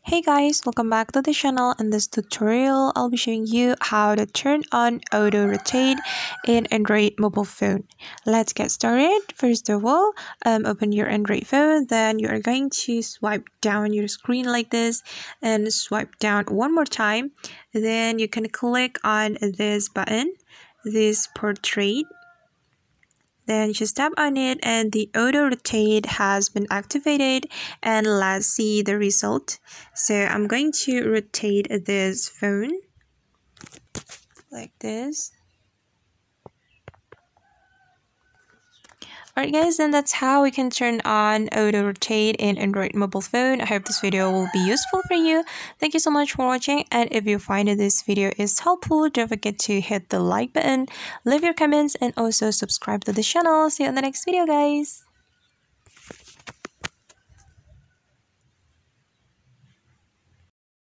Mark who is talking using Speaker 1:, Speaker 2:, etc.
Speaker 1: Hey guys, welcome back to the channel. In this tutorial, I'll be showing you how to turn on auto rotate in Android mobile phone. Let's get started. First of all, open your Android phone. Then you are going to swipe down your screen like this and swipe down one more time. Then you can click on this button, this portrait. Then just tap on it and the auto rotate has been activated, and let's see the result. So I'm going to rotate this phone like this. Alright guys, and that's how we can turn on auto rotate in Android mobile phone. I hope this video will be useful for you. Thank you so much for watching, and if you find that this video is helpful, don't forget to hit the like button, leave your comments, and also subscribe to the channel. See you on the next video guys.